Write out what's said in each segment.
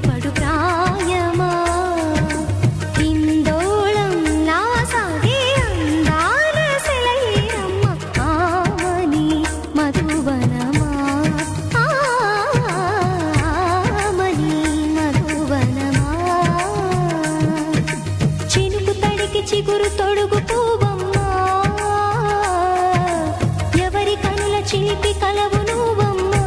ఉలికిపడు ప్రాయమా ఇందోళం లాసాగే అందాల సెలయేరమ్మ ఆమని మధువనమా ఆమని మధువనమా చినుకు తడికి చిగురు తొడుగు పూవమ్మా ఎవరి కనుల చిలిపి కలవు నువ్వమ్మా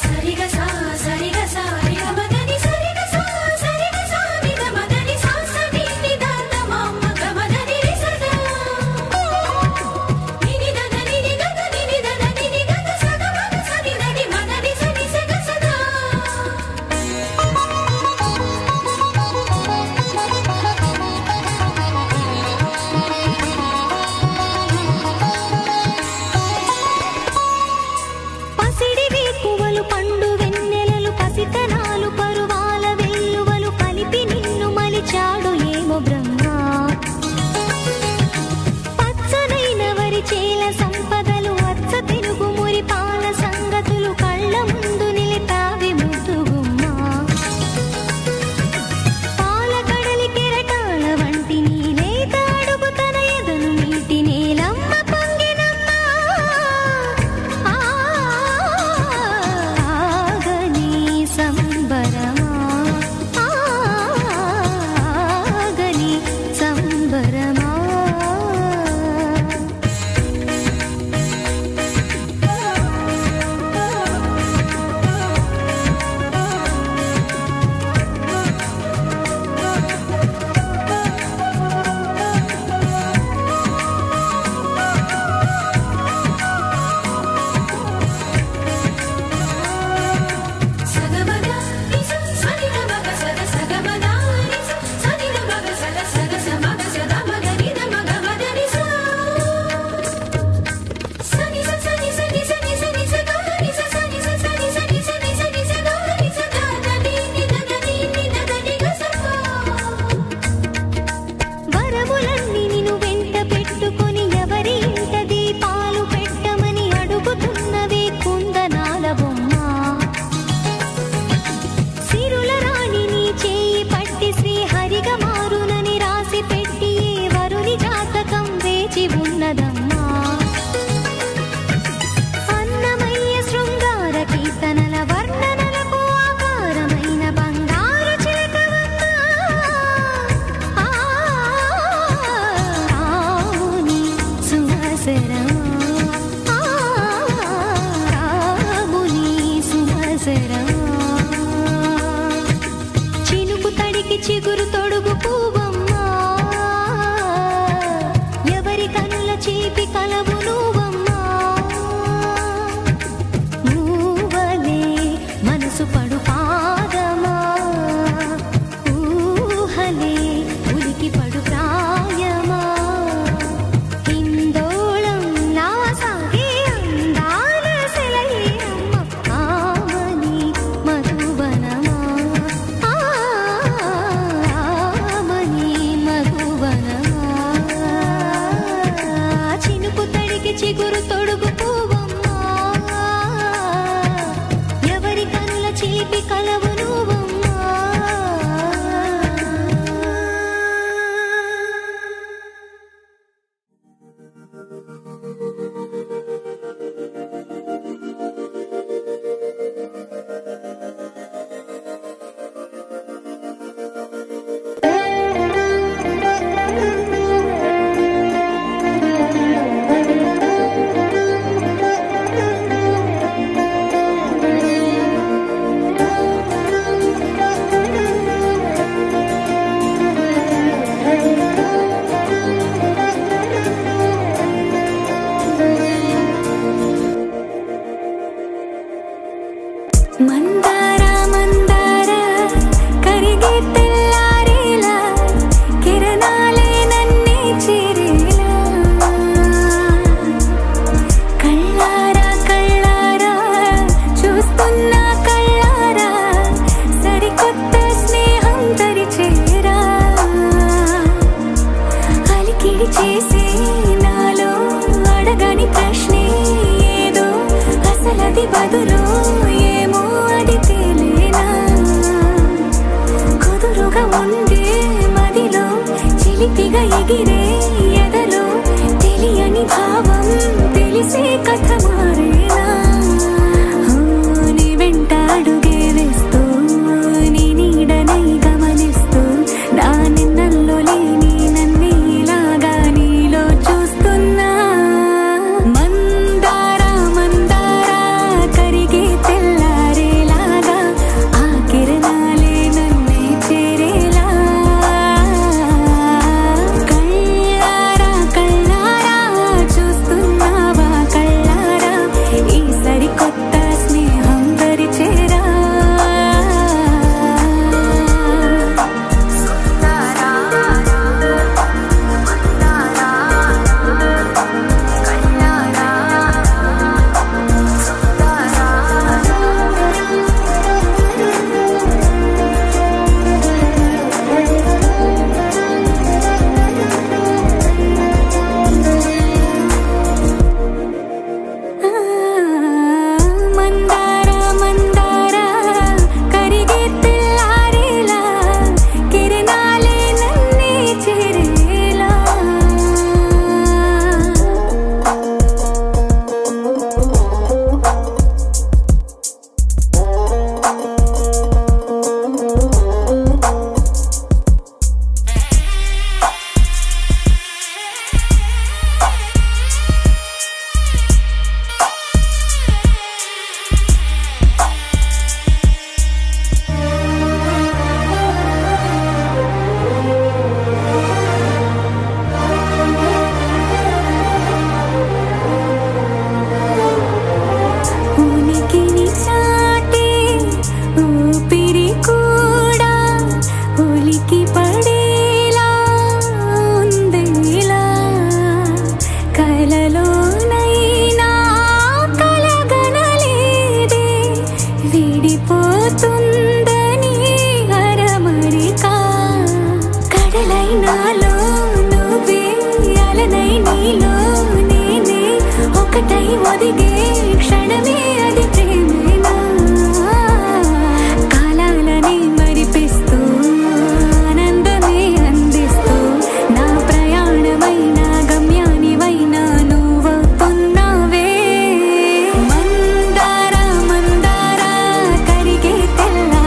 సరిగ సా సరిగ సా రిగ మదని సరిగ సా సరిగ సా నిద మదని సా సని నిదాన మమ్మ గమదని రిసదా నిని దద నిని గద నిని దద నిని గద సద మగ సని దని మదని సని సగ సదా పసిడి వేకువలు పండు వెన్నెలలు పసితనాలు పరువాల వెల్లువలు కలిపి నిన్ను మలిచాడు ఏమో బ్రహ్మ పచ్చనైన వరి చేల సంపదలు అచ్చ తెలుగు మురి పాల సంగతులు కళ్ళ ముందు నిలిపావి ముద్దుగుమ్మ పాల కడలి కెరటాల వంటి నీలేత అడుగు తన ఎదను నీటి నేలమ్మ పొంగినమ్మ ఆగని సంబరమా ఆగని సంబరమా సగమద నిస సని మగ సద సగమద నిస సని మగ సద సగ సమగ సద మగ నిద మగ మద నిస సని స సని సని సని సని స గ నిస సని స సని సని సని సని స గ నిస ద ద ని ని ద ద ని ని ద ద ని గ స వరములన్నీ నిన్ను వెంట పెట్టుకొని ఎవరి ఇంట దీపాలు పెట్టమని అడుగుతున్నవే కుందనాల బొమ్మ సిరుల రాణి నీ చేయి పట్టి శ్రీహరిగా మారునని రాసి పెట్టి ఏ వరుని జాతకం వేచి ఉన్నదమ్మా అన్నమయ్య శృంగార కీర్తనల వర్ణనలకు ఆకారమైన బంగారు చిలకవమ్మ రాముని సుమసరమా రాముని సుమసరమా చినుకు తడికి చిగురు తొడుగు పూవమ్మా ఎవరి కనుల చీపి కలవు నువ్వమ్మా నువ్వలే మనసు పడు పాదమా ఊహలే ఉలికి పడు ప్రాయమా ఇందోళం లాసాగే అందాల సెలయేరమ్మ ఆమని మధువనమా ఆమని మధువనమా చినుకు తడికి చిగురు తొడుగు పూవమ్మా ఎవరి కనుల చిలిపి కలవు నువ్వమ్మా ఎగిరే ఎదలో తెలియని భావం తెలిసే కథ మారేలా నీ వెంట అడుగే వేస్తూ నీ నీడనై గమనిస్తూ నా నిన్నల్లో లేని నన్నే ఇలాగా నీలో చూస్తున్నా మందారా మందారా కరిగే తెల్లారేలాగా ఆ కిరణాలే నన్నే చేరేలా కళ్ళారా కళ్ళారా చూస్తున్నావా కళ్ళారా ఈ సరికొత్త స్నేహం పరిచేరా మందారా మందారా కరిగే తెల్లారేలా కిరణాలే నన్నే చేరేలా ఉనికిని చాటే ఊపిరి కూడా ఉలికి పడేలా ఉందేలా కలలోనైనా కలగనలేదే విడిపోతుందని అరమరిక కడలైనాలో నువ్వే అలనై నీలో నేనే ఒకటై ఒదిగే క్షణమే అది ప్రేమేనా కాలాలని మరిపిస్తూ ఆనందమే అందిస్తూ నా ప్రయాణమైన గమ్యానివైనా నువ్వవుతున్నావే మందారా మందారా కరిగే తెల్లా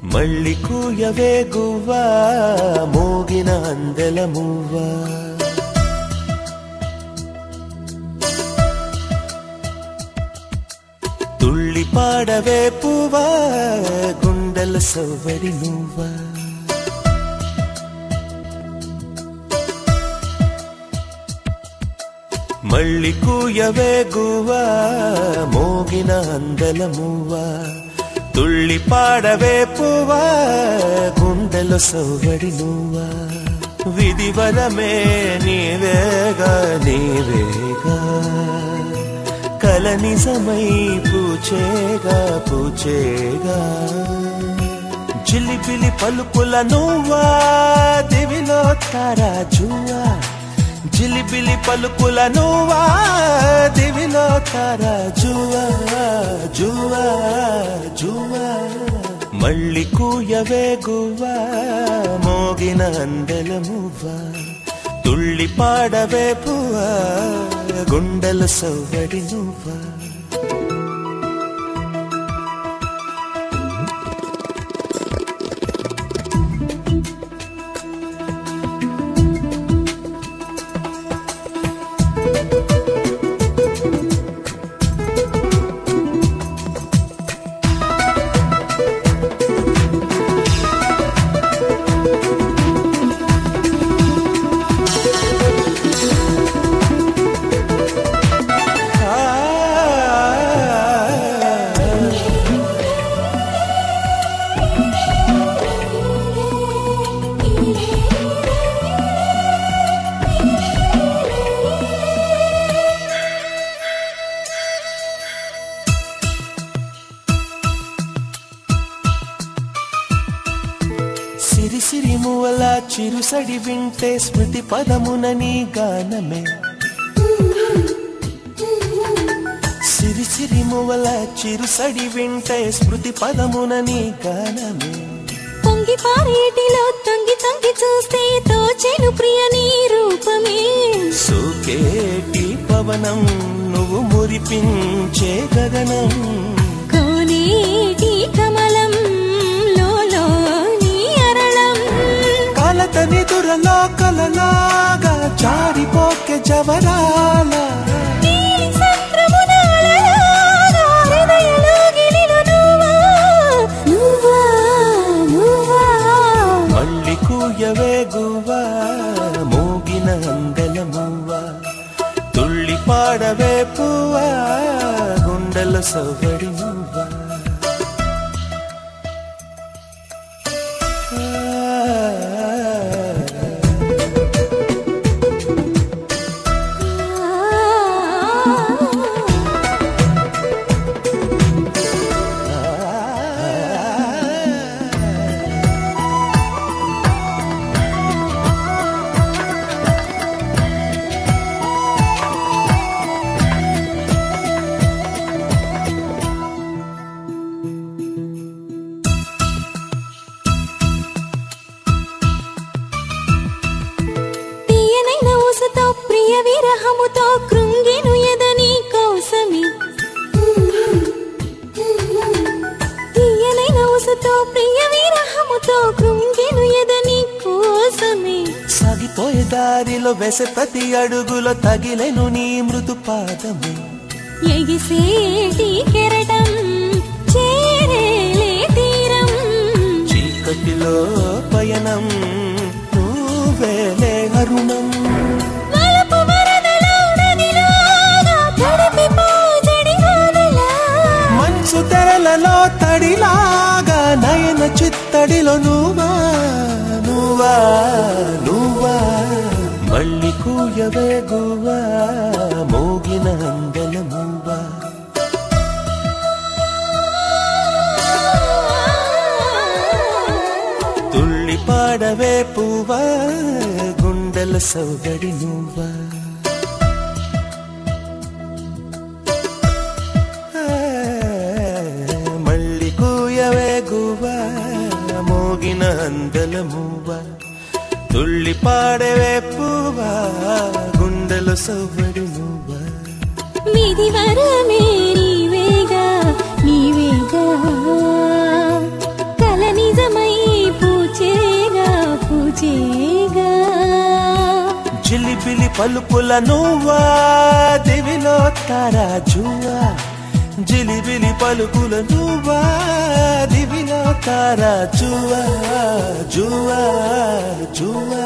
మళ్ళీ కూయవే గువ్వా మోగిన అందెల మువ్వా తుళ్ళి పాడవే పువ్వా గుండెల సవ్వడి నువ్వా మళ్ళీ కూయవే గువ్వా మోగిన అందెల మువ్వా తుళ్ళి పాడవే పువ్వా గుండెల సవ్వడి నువ్వా విధివరమే నీవేగా నీవేగా కల నిజమై పూచేగా పూచేగా జిలిబిలి పలుకుల నువ్వా దివిలో తారాజువా జిలిబిలి పలుకుల నువ్వా దివిలో తారాజువా జువా జువా మళ్ళీ కూయవే గువ్వా మోగిన అందెల మువ్వా తుళ్ళి పాడవే పువ్వా గుండెల సవ్వడి నువ్వా సిరి సిరి మువల చిరుసడి వింటే స్మృతి పదమున నీ గానమే సిరి సిరి మువల చిరుసడి వింటే స్మృతి పదమున నీ గానమే పొంగి పారేటిలో తొంగి తొంగి చూస్తే తోచెను ప్రియ నీ రూపమే సోకేటి పవనం నువ్వు మురిపించే గగనం కోనేటి కమలం నిదురలో కలలాగా జారిపోకే జవరాల మళ్ళీ కూయవే గువ్వా మోగిన అందెల మువ్వా తుళ్ళి పాడవే పువ్వా గుండెల సవ్వడి నువ్వా ప్రియ విరహముతో కృంగిను ఎదని కోసమే తీయనైన ఊసుతో ప్రియ విరహముతో కృంగిను ఎదని కోసమే సాగిపోయే దారిలో వేసే ప్రతి అడుగులో తగిలేను నీ మృదు పాదమే ఎగిసేటి కెరటం చేరేలే తీరం చీకటిలో పయనం నువ్వేలే అరుణం మంచు తెరలలో తడిలాగా నయన చిత్తడిలో నువ్వా నువ్వా నువ్వా మళ్ళీ కూయవే గువ్వా మోగిన అందెల మువ్వా తుళ్ళి పాడవే పువ్వా గుండెల సవ్వడి నువ్వా మోగిన అందెల మువ్వా తుళ్ళి పాడవే పువ్వా గుండెల సవ్వడి నువ్వా విధివరమే నీవేగా నీవేగా కల నిజ జిలిబిలి పలుకుల నువ్వా దివిలో తారాజువా జిలిబిలి పలుకుల నువ్వా దివిలో తారాజువా జువా జువా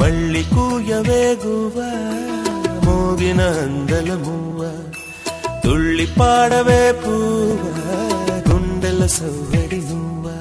మళ్ళీ కూయవేగువా మోగిన అందలమువ్వా తుళ్ళి పాడవే పువ్వా గుండెల సవ్వడి నువ్వా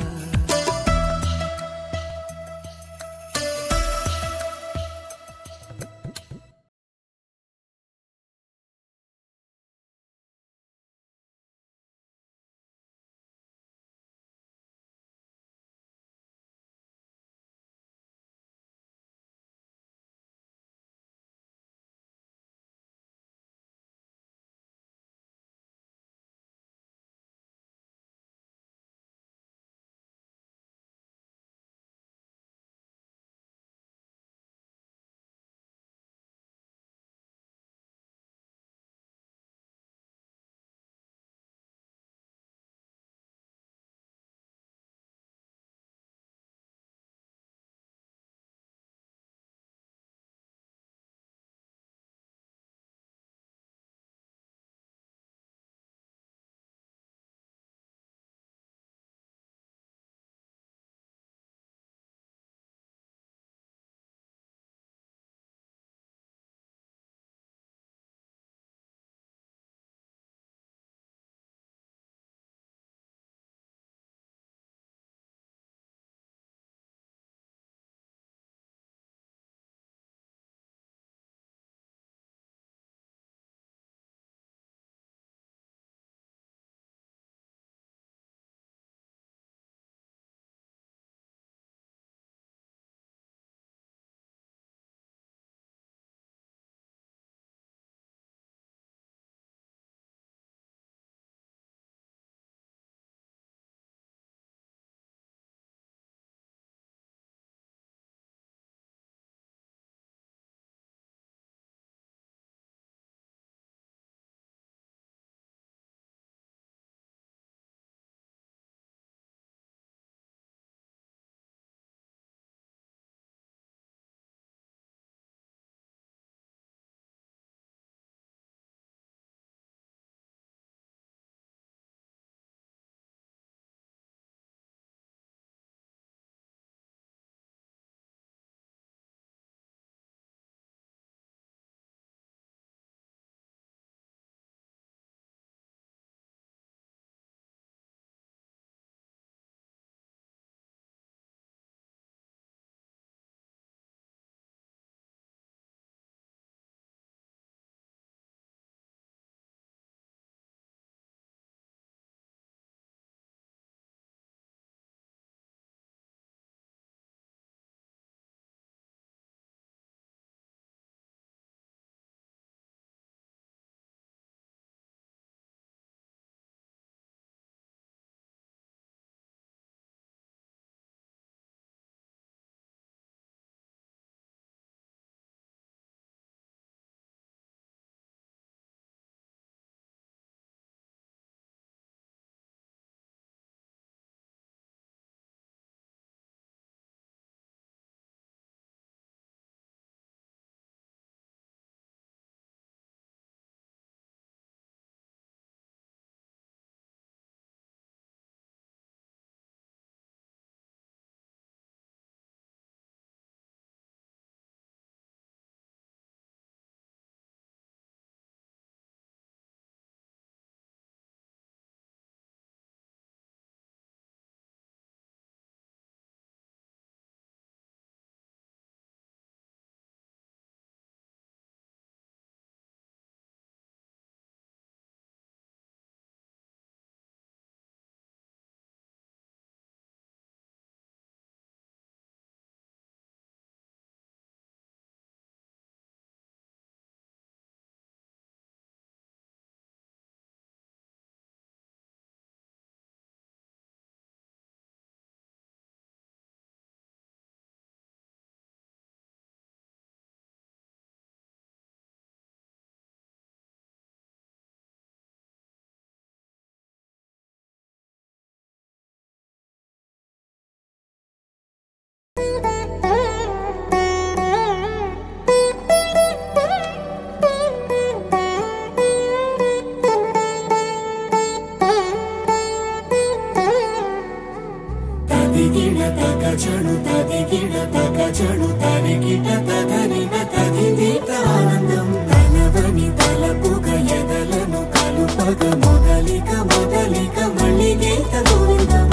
తదిగిడ తగజడు తదిగిడ తగజడు తరిగిట తదరిన తదిదీత ఆనందం తలవని తలపుగ ఎదలను కలుపగ మొదలిక మొదలిక మళ్ళీ గీత గోవిందం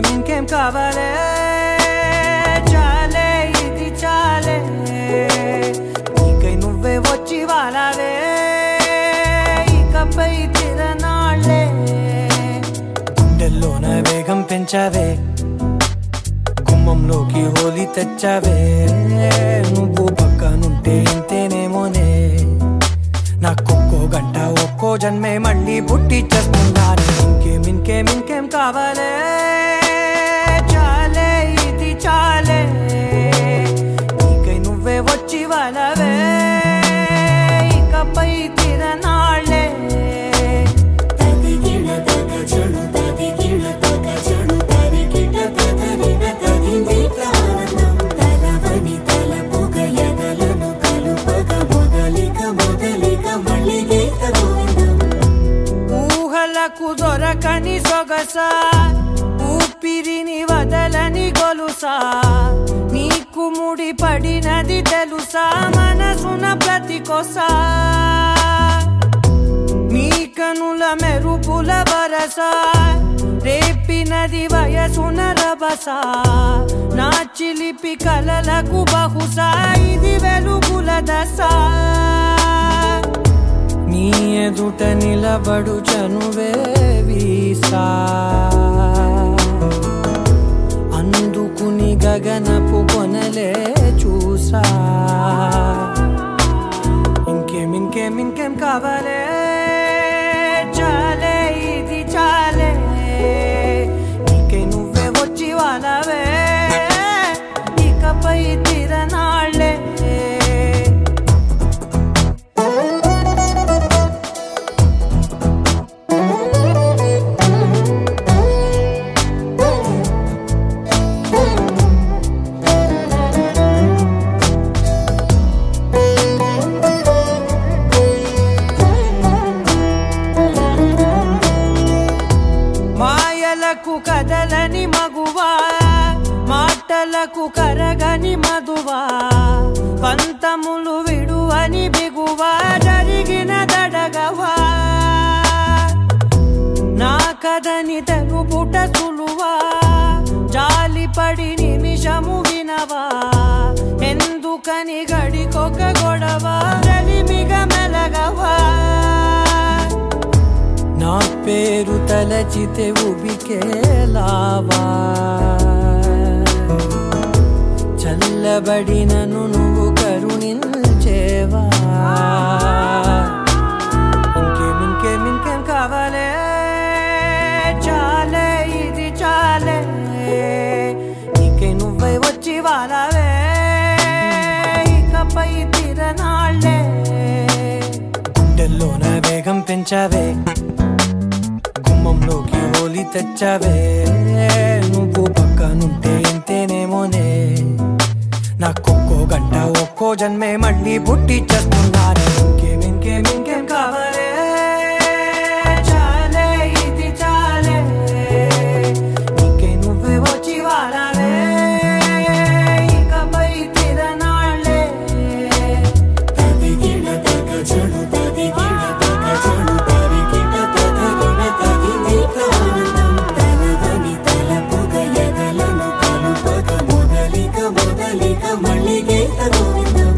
ఇంకేం కావాలే చాలే ఇది చాలే నీకై నువ్వే వచ్చి వాలావే ఇకపై తిరనాళ్ళే గుండెల్లోన వేగం పెంచావే గుమ్మంలోకి హోలీ తెచ్చావే నువ్వు పక్కనుంటే ఇంతేనేమోనే నాకొక్కో గంట ఒక్కో జన్మే మళ్ళీ పుట్టి చేస్తున్నాను ఇంకేం కావాలే చాలే ఇది చాలే నీకై నువ్వే వచ్చి వాలవే ఇకపై తిరనాళ్ళే తదిగిడ తగజడు తదిగిడ తగజడు తరిగిట తదరిన తదిదీత ఆనందం తలవని తలపుగ ఎదలను కలుపగ మొదలిక మొదలిక మళ్ళీ గీత గోవిందం ఊహలకు దొరకని సొగసా ఊపిరిని వదలని గొలుసా నీకు ముడి పడినది తెలుసా మనసున ప్రతి కొసా నీ కనుల మెరుపుల వరసా రేపినది వయసున రభసా నా చిలిపి కలలకు బహుశా ఇది వెలుగుల దశ నీ ఎదుట నిలబడు చనువే వీసా అందుకుని గగనపు కొనలే చూసా ఇంకేం కావాలే చాలే ఇది చాలే నీకై నువ్వే వచ్చి వాలవే ఇకపై తిరనాళ్ళే కదలని మగువా మాటలకు కరగని మధువా పంతములు విడువని బిగువా జరిగిన దడగవా నా కదని తెలుపుట సులువా జాలిపడి నిమిషము వినవా ఎందుకని గడికొక గొడవ రలిమిగ మెలగవా నా పేరు తలచితే ఉబికేలావా చల్లబడినను నువ్వు కరుణించేవా ఇంకేం కావాలే చాలే ఇది చాలే నీకై నువ్వై వచ్చి వాలవే ఇకపై తిరనాళ్ళే గుండెల్లోన వేగం పెంచావే గుమ్మంలోకి హోలీ తెచ్చావే నువ్వు పక్కనుంటే ఇంతేనేమోనే నాకొక్కో గంట ఒక్కో జన్మే మళ్ళీ పుట్టి చేస్తున్నాను ఇంకేం కావాలే చాలే ఇది చాలే నీకై నువ్వే వచ్చి వాలవే ఇకపై తిరనాళ్ళే తదిగిడ తగజడు తదిగిడ తగజడు తరిగిట తదరిన తదిదీత ఆనందం తలవని తలపుగ ఎదలను కలుపగ మొదలిక మొదలిక మళ్ళీ గీత గోవిందం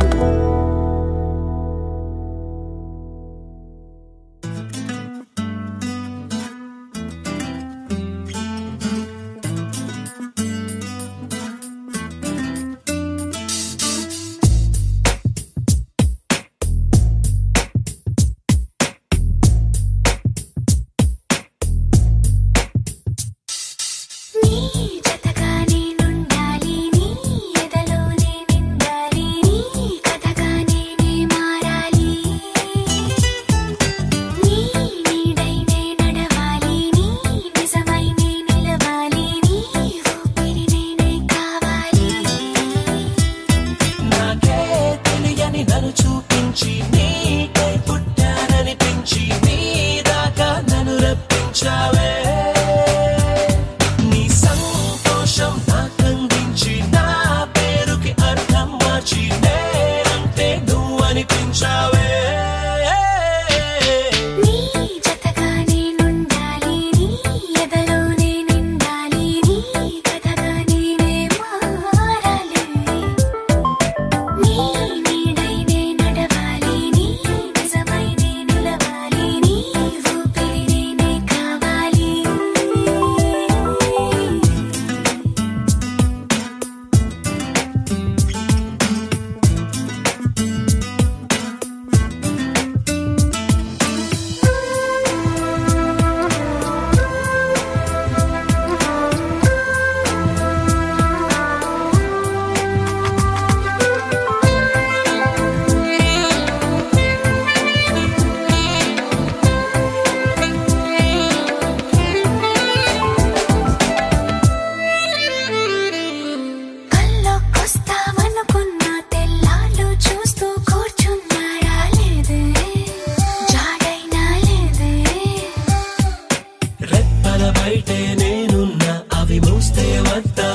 నీ జతగా నేనుండాలి నీ ఎదలోనే నిండాలి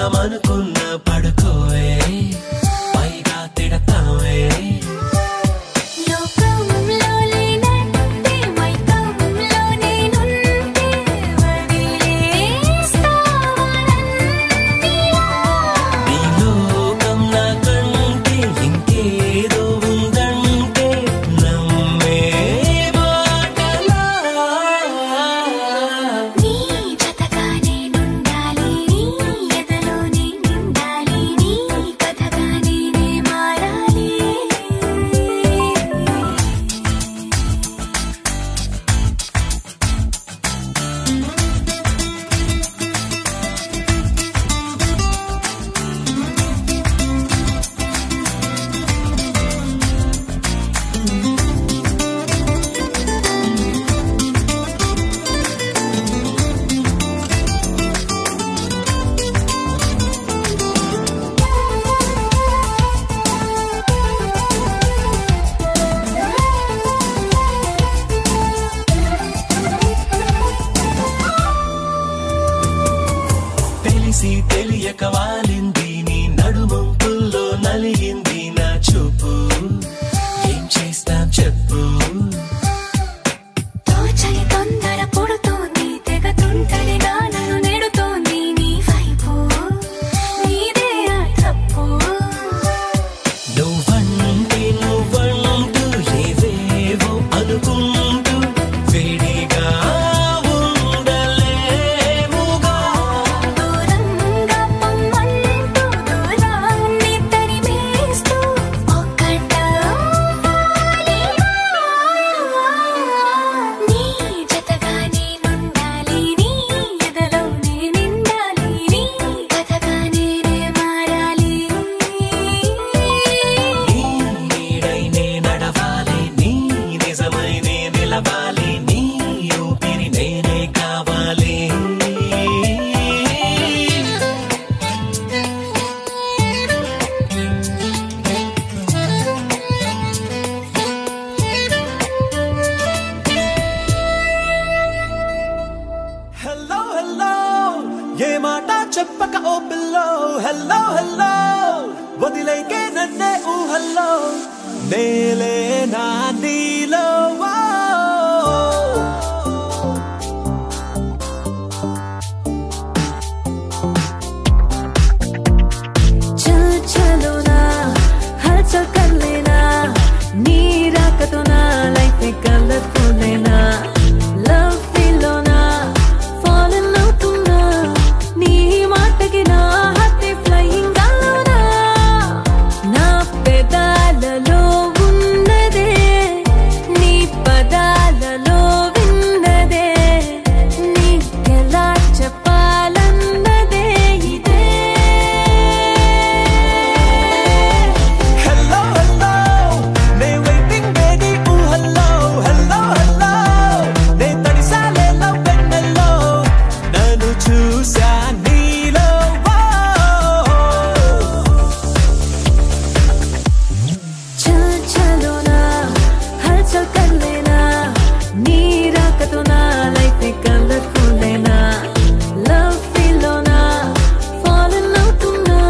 పడుకుందామనుకున్నా పడుకోవే పైగా తిడతావే నీ లోకం నాకంటే ఇంకేదో ఉందంటే నమ్మే మాటలా నీ జతగా నేనుండాలి నీ ఎదలో నేను నిండాలి నీ కథగా నేనే మారాలి తెలిసి తెలియక వాలింది నీ నడుమంపుల్లో నలిగింది నా చూపు ఏం చేస్తాం చెప్పు తోచని తొందర పుడుతోంది తెగ తుంటరిగా నన్ను నెడుతోంది నీ వైపు నీదే ఆ తప్పు నువ్వంటూ ఏవేవో అనుకుంటూ వేడిగా ఉండలేముగా దూరంగా పొమ్మంటూ దూరాన్ని తరిమేస్తూ ఒక్కటవ్వాలి నీ జతగా నేనుండాలి నీ ఎదలో నేను నిండాలి నీ కథగా నేనే మారాలి నీ నీడై నే నడవాలి నీ నిజమై నే నిలవాలి నీ ఊపిరి నేనే కావాలి హలో హలో ఏ మాట చెప్పక ఓ పిల్లో హలో హలో వదిలేకే నన్నే ఊహల్లో నేలే నా నీలో चल चलो ना हलचल कर लेना नी राकतो ना लाइफ में कलरफुल लेना लव फील ना fall in love तुम ना नी माटकी ना हाथे flying गालोना ना పెదాలలో ఉన్నదే నీ పదాలలో విన్నదే నీకెలా చెప్పాలన్నదే ఇదే హలో హలో నే వెయిటింగ్ బేబీ ఊ హలో హలో హలో నే తడిసాలే లవ్ వెన్నెల్లో నన్ను చూసా నీలో चल चलो ना हलचल कर लेना नी राकतो ना लाइफ में कलरफुल लेना लव फील ना fall in love तुम ना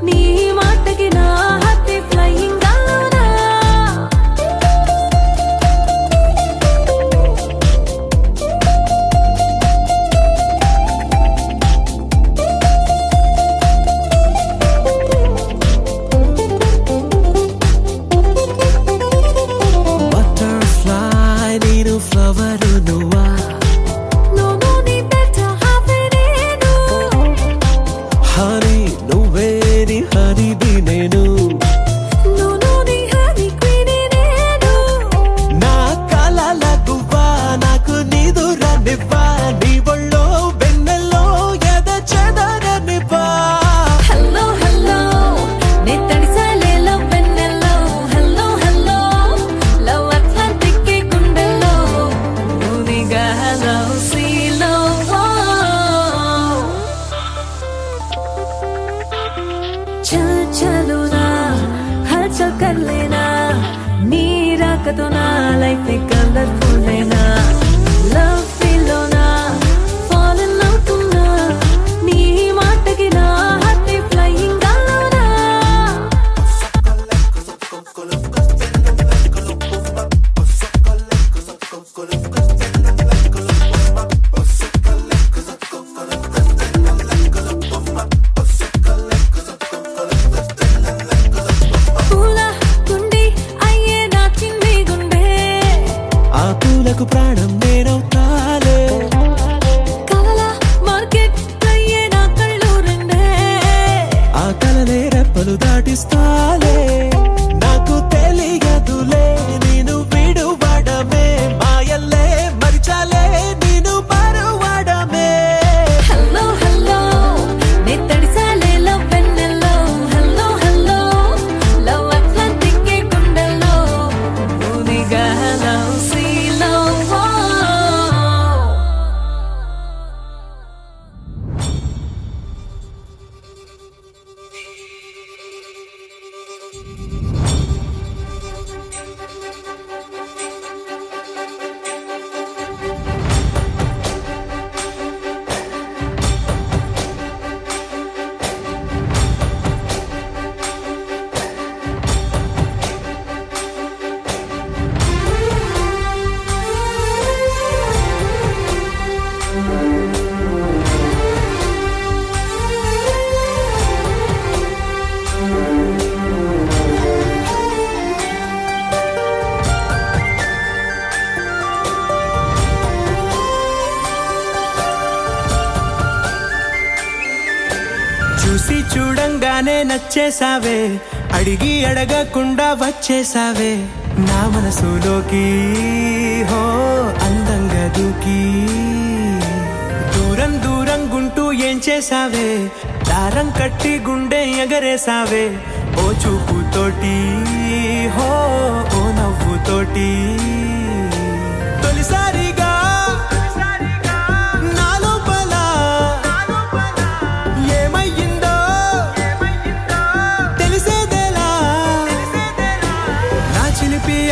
नी माटकी ना हाथे flying गालोना బటర్ఫ్లై నేను ఫ్లవర్ నువ్వా No నీ better have it హనీ నువ్వే నీ హనీబీ నేను No నీ honey queen నేను నా కలల గువ్వా నాకు నిదురనివ్వా నీ ఒళ్ళో వెన్నెల్లో ఎద చెదరనివ్వా హలో హలో నే తడిసాలే లవ్ వెన్నెల్లో హలో హలో లవ్ అట్లాంటిక్ గుండెల్లో నువ్వుగా హలో సీలో चल चलो ना हलचल कर लेना नी राकतो ना लाइफ में कलरफुल लेना लव फील ना fall in love तुम ना नी माटकी ना పాటిస్తాలే నాకు తెలియదులే నేను విడువడమే మాయల్లే మరిచాలే నేను పరువడమే హలో హలో నే తడిసాలే లవ్ వెన్నెల్లో హలో హలో లవ్ అట్లాంటిక్ గుండెల్లో మునిగా లవ్ సీలో చూసి చూడంగానే నచ్చేసావే అడిగి అడగకుండా వచ్చేసావే నా మనసులోకి హో అందంగా దూకి దూరం దూరం గుంటూ ఏం చేసావే దారం కట్టి గుండె ఎగరేసావే ఓ చూపుతోటి హో ఓ నవ్వుతోటి తొలిసారిగా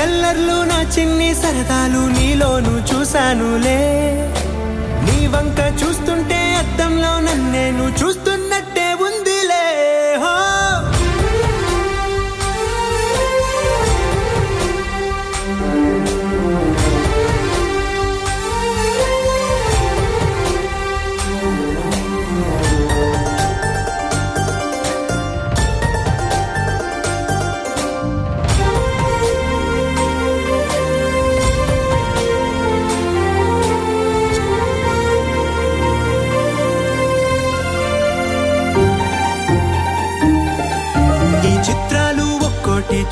ఎల్లర్లు నా చిన్ని సరదాలు నీలోను చూశానులే నీ వంక చూస్తుంటే అద్దంలో నన్నేను చూస్తున్నట్టే ఉందిలే హో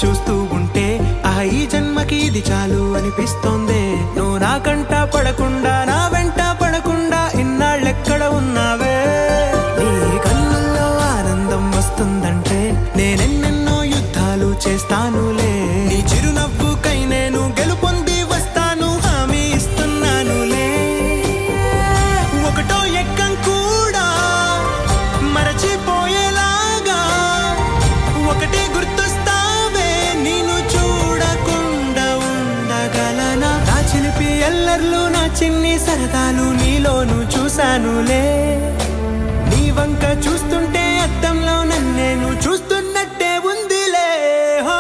చూస్తూ ఉంటే ఈ జన్మకి ఇది చాలు అనిపిస్తోంది నువ్వు నా కంట పడకుండా నా వెంట పడకుండా ఇన్నాళ్ళెక్కడ ఉన్నావే నీ కళ్ళల్లో ఆనందం వస్తుందంటే నేనెన్నెన్నో యుద్ధాలు చేస్తానులే నీ చిరునవ్వుకై నేను గెలుపొంది వస్తాను హామీ ఇస్తున్నానులే ఒకటో ఎక్కం కూడా మరచిపోయేలాగా ఒకటే గుర్తొస్తావే నిన్ను చూడకుండా ఉండగలనా నా చిలిపి ఎల్లర్లు నా చిన్ని సరదాలు నీలోను చూశానులే నీ వంక చూస్తుంటే అద్దంలో నన్నేను చూస్తున్నట్టే ఉందిలే హో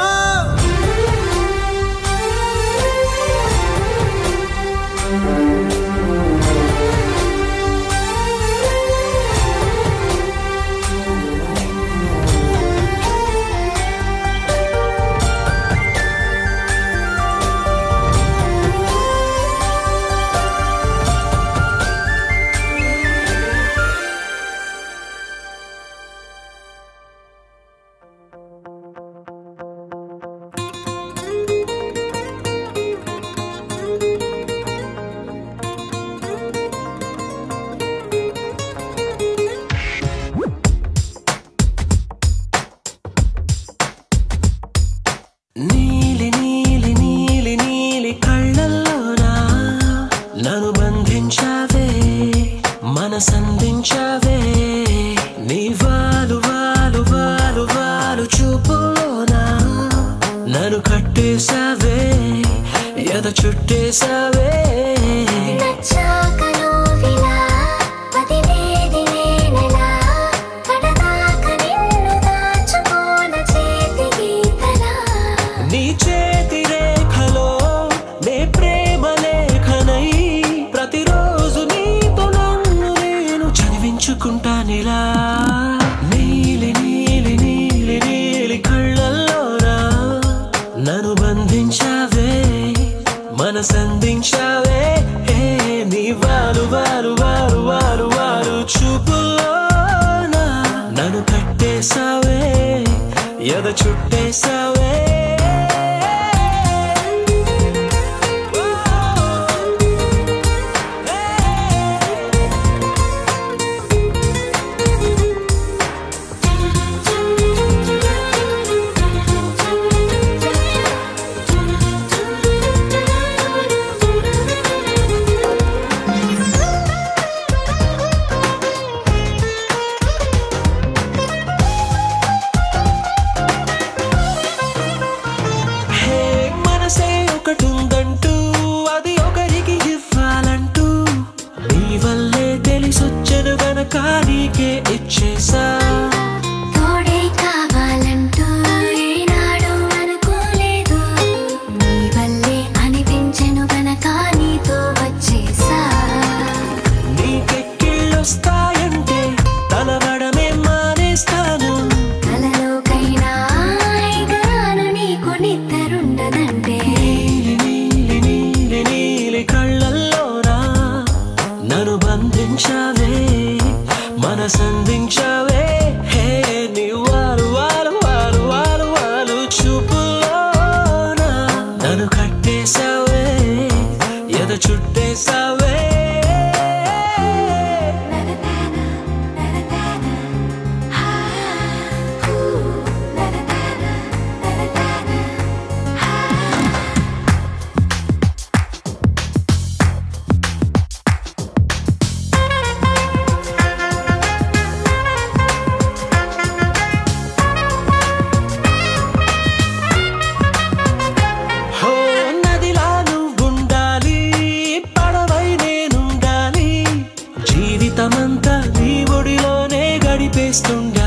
నీలి నీలి నీలి నీలి కళ్ళల్లోనా నన్ను బంధించావే మనసందించావే నీ వాలు వాలు వాలు వాలు చూపులోనా నన్ను కట్టేసావే ఎద చుట్టేసావే నీ చేతి రేఖలో నే ప్రేమ లేఖనై ప్రతిరోజు నీతో నన్ను నేను చదివించుకుంటానిలా నీలి నీలి నీలి నీలి కళ్ళల్లోనా నన్ను బంధించావే మనసందించావే నీ వారు వారు వారు వారు వారు చూపులోనా నన్ను కట్టేసావే ఎద చుట్టేసావే ఒకటుందంటూ అది ఒకరికి ఇవ్వాలంటూ నీ వల్లే తెలిసొచ్చను గనక నీకే ఇచ్చేసా తోడే కావాలంటూ ఏనాడు అనుకోలేదు నీ వల్లే అనిపించెను గనక నీతో వచ్చేసా నీకెక్కిళ్ళొస్తాయంటే తలవడమే మానేస్తాను కలలోకైనా హాయిగాను నీకు నిద్రుండదంటే కళ్ళల్లోనా నన్ను బంధించావే మనసందించావే హే నీ వారు వారు వారు వారు వారు చూపులోనా నన్ను కట్టేసావే ఎద చుట్టేసావే జీవితమంతా నీ ఒడిలోనే గడిపేస్తుండా